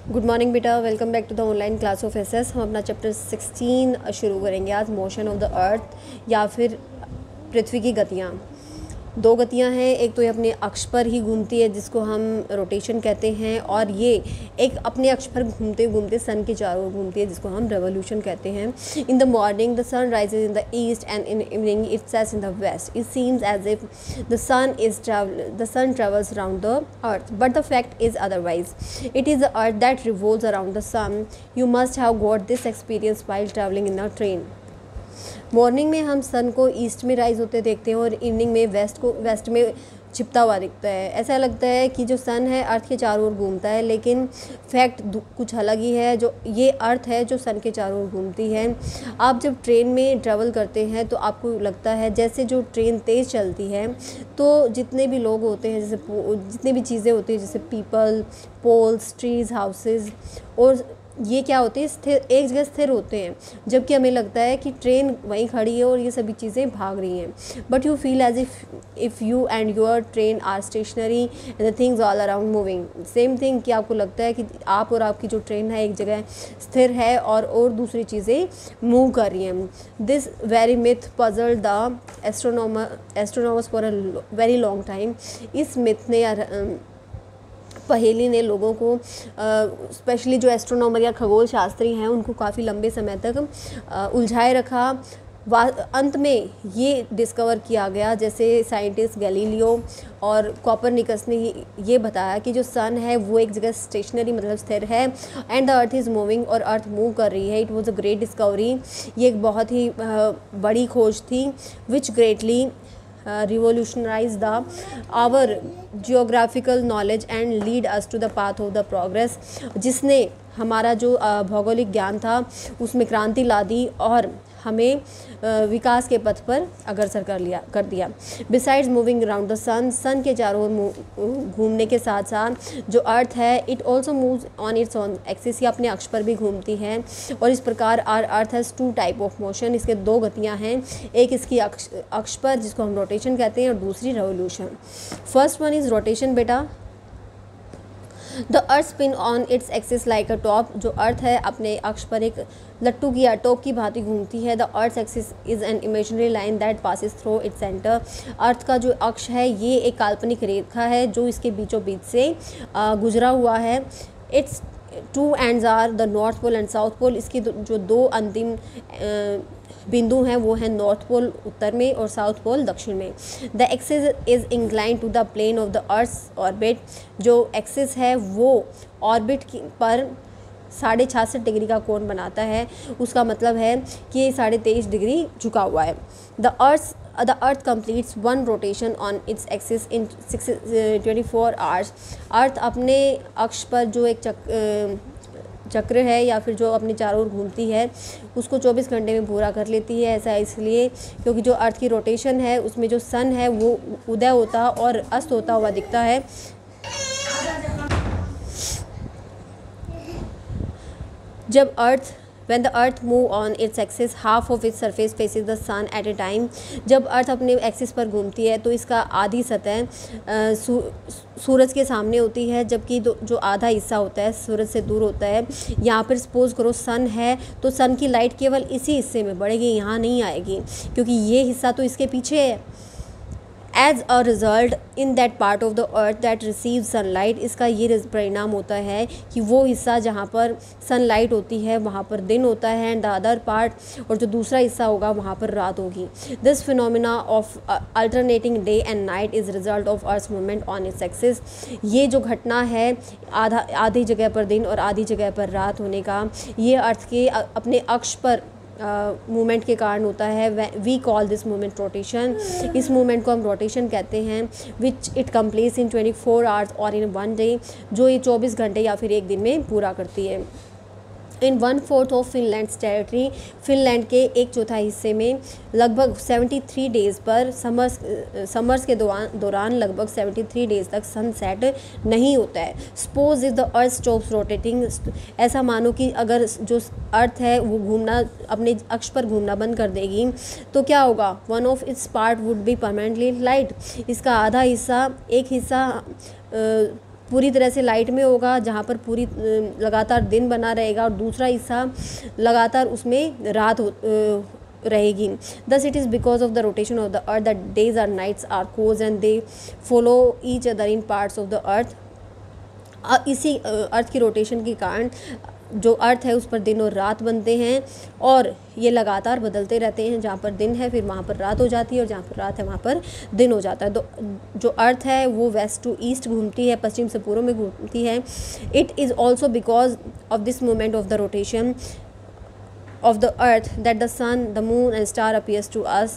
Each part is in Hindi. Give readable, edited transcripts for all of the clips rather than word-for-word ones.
गुड मॉर्निंग बेटा, welcome back to the online class of SS. हम अपना चैप्टर 16 शुरू करेंगे आज। मोशन ऑफ द अर्थ या फिर पृथ्वी की गतियाँ। दो गतियाँ हैं, एक तो ये अपने अक्ष पर ही घूमती है जिसको हम रोटेशन कहते हैं, और ये एक अपने अक्ष पर घूमते घूमते सन के चारों ओर घूमती है जिसको हम रेवोल्यूशन कहते हैं। In the morning the sun rises in the east and in evening it sets in the west. It seems as if the sun travels around the earth, but the fact is otherwise. It is the earth that revolves around the sun. You must have got this experience while traveling in a train. Morning में हम सन को ईस्ट में राइज होते देखते हैं और इवनिंग में वेस्ट में छिपता हुआ दिखता है। ऐसा लगता है कि जो सन है अर्थ के चारों ओर घूमता है, लेकिन फैक्ट कुछ अलग ही है। जो ये अर्थ है जो सन के चारों ओर घूमती है। आप जब ट्रेन में ट्रैवल करते हैं तो आपको लगता है जैसे जो ट्रेन तेज़ चलती है तो जितने भी लोग होते हैं, जैसे जितनी भी चीज़ें होती हैं, जैसे पीपल, पोल्स, ट्रीज़, हाउसेज, और ये क्या होते हैं, स्थिर, एक जगह स्थिर होते हैं, जबकि हमें लगता है कि ट्रेन वहीं खड़ी है और ये सभी चीज़ें भाग रही हैं। But you feel as if you and your train are stationary and the things all around moving. Same thing कि आपको लगता है कि आप और आपकी जो ट्रेन है एक जगह स्थिर है और दूसरी चीज़ें मूव कर रही हैं। This very myth puzzle the astronomers for a very long time. इस मिथ ने पहेली ने लोगों को, स्पेशली जो एस्ट्रोनॉमर या खगोल शास्त्री हैं, उनको काफ़ी लंबे समय तक उलझाए रखा। अंत में ये डिस्कवर किया गया, जैसे साइंटिस्ट गैलीलियो और कॉपरनिकस ने ये बताया कि जो सन है वो एक जगह स्टेशनरी मतलब स्थिर है, and the earth is moving, और अर्थ मूव कर रही है। It was a great discovery. ये एक बहुत ही बड़ी खोज थी विच greatly revolutionize our geographical knowledge and lead us to the path of the progress, जिसने हमारा जो भौगोलिक ज्ञान था उसमें क्रांति ला दी और हमें विकास के पथ पर अग्रसर कर दिया। बिसाइड्स मूविंग अराउंड द सन के चारों ओर घूमने के साथ साथ जो अर्थ है it also moves on it's on axis, या अपने अक्ष पर भी घूमती है। और इस प्रकार our earth has two type of motion. इसके दो गतियाँ हैं, एक इसकी अक्ष पर जिसको हम रोटेशन कहते हैं और दूसरी revolution. First one is rotation बेटा। The earth spin on its axis like a top. जो अर्थ है अपने अक्ष पर एक लट्टू की या टॉप की भांति घूमती है। The earth axis is an imaginary line that passes through its centre. Earth का जो अक्ष है ये एक काल्पनिक रेखा है जो इसके बीचों बीच से गुजरा हुआ है। Its two ends are the north pole and south pole. इसकी जो दो अंतिम बिंदु हैं वो हैं नॉर्थ पोल उत्तर में और साउथ पोल दक्षिण में। The axis is inclined to the plane of the earth orbit. जो एक्सिस है वो ऑर्बिट पर 66.5 डिग्री का कोण बनाता है। उसका मतलब है कि ये 23.5 डिग्री झुका हुआ है। The earth completes one rotation on its axis in 24 hours। अर्थ अपने अक्ष पर जो एक चक्र है या फिर जो अपने चारों ओर घूमती है उसको 24 घंटे में पूरा कर लेती है। ऐसा इसलिए क्योंकि जो अर्थ की रोटेशन है उसमें जो सन है वो उदय होता और अस्त होता हुआ दिखता है। जब When the earth move on its axis, half of its surface faces the sun at a time। जब अर्थ अपने एक्सिस पर घूमती है तो इसका आधी सतह सूरज के सामने होती है, जबकि जो आधा हिस्सा होता है सूरज से दूर होता है। यहाँ पर सपोज करो सन है तो सन की लाइट केवल इसी हिस्से में बढ़ेगी, यहाँ नहीं आएगी क्योंकि ये हिस्सा तो इसके पीछे है। As a result in that part of the earth that receive sunlight. इसका ये परिणाम होता है कि वो हिस्सा जहाँ पर सनलाइट होती है वहाँ पर दिन होता है, एंड द अदर पार्ट, और जो दूसरा हिस्सा होगा वहाँ पर रात होगी। This phenomena of alternating day and night is result of earth movement on its axis. ये जो घटना है आधी जगह पर दिन और आधी जगह पर रात होने का, ये अर्थ के अपने अक्ष पर मूवमेंट के कारण होता है। We call this movement rotation. इस मूवमेंट को हम रोटेशन कहते हैं। Which it completes in 24 hours और इन 1 डे। जो ये 24 घंटे या फिर एक दिन में पूरा करती है। इन 1/4 ऑफ फिनलैंड्स टेरिटरी। फिनलैंड के 1/4 हिस्से में लगभग 73 डेज़ पर समर्स के दौरान लगभग 73 डेज़ तक सनसेट नहीं होता है। Suppose if the earth stops rotating. ऐसा मानो कि अगर जो अर्थ है वो घूमना अपने अक्ष पर घूमना बंद कर देगी तो क्या होगा, one of its part would be permanently light. इसका आधा हिस्सा, एक हिस्सा पूरी तरह से लाइट में होगा, जहाँ पर पूरी लगातार दिन बना रहेगा, और दूसरा हिस्सा लगातार उसमें रात रहेगी। Thus it is because of the rotation of the earth that days and nights are caused and they follow each other in parts of the earth। इसी अर्थ की रोटेशन के कारण जो अर्थ है उस पर दिन और रात बनते हैं, और ये लगातार बदलते रहते हैं। जहाँ पर दिन है फिर वहाँ पर रात हो जाती है, और जहाँ पर रात है वहाँ पर दिन हो जाता है। तो जो अर्थ है वो वेस्ट टू ईस्ट घूमती है, पश्चिम से पूर्व में घूमती है। It is also because of this moment of the rotation of the earth that the sun, the moon and star appears to us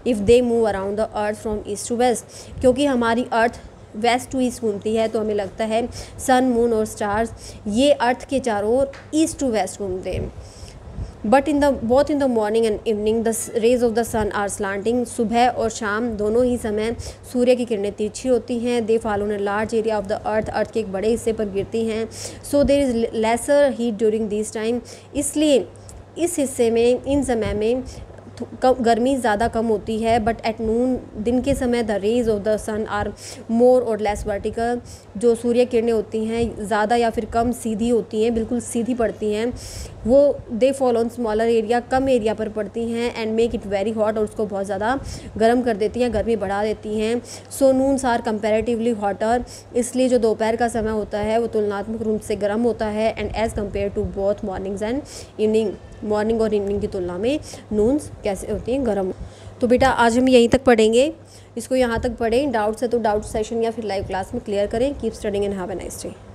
if they move around the earth from east to west। क्योंकि हमारी अर्थ वेस्ट टू ईस्ट घूमती है तो हमें लगता है सन, मून और स्टार्स ये अर्थ के चारों ओर ईस्ट टू वेस्ट घूमते हैं। But both in the morning and evening the rays of the sun are slanting. सुबह और शाम दोनों ही समय सूर्य की किरणें तिरछी होती हैं। They fall on a large area of the earth के एक बड़े हिस्से पर गिरती हैं। So there is lesser heat during this time. इसलिए इस हिस्से में, इन समय में गर्मी ज़्यादा कम होती है। बट एट नून, दिन के समय, the rays of the sun are more और लेस वर्टिकल। जो सूर्य किरणें होती हैं ज़्यादा या फिर कम सीधी होती हैं, बिल्कुल सीधी पड़ती हैं। वो दे fall on smaller area, come area पर पड़ती हैं, and make it very hot, और उसको बहुत ज़्यादा गर्म कर देती हैं, गर्मी बढ़ा देती हैं। सो नून्स आर कंपेरेटिवली हॉटर। इसलिए जो दोपहर का समय होता है वो तुलनात्मक रूप से गर्म होता है। And as compared to both mornings and evening, morning और इवनिंग की तुलना में नून्स कैसे होती हैं, गर्म। तो बेटा आज हम यहीं तक पढ़ेंगे, इसको यहाँ तक पढ़ें। डाउट्स है तो डाउट सेशन या फिर लाइव क्लास में क्लियर करें। Keep studying and have a nice day.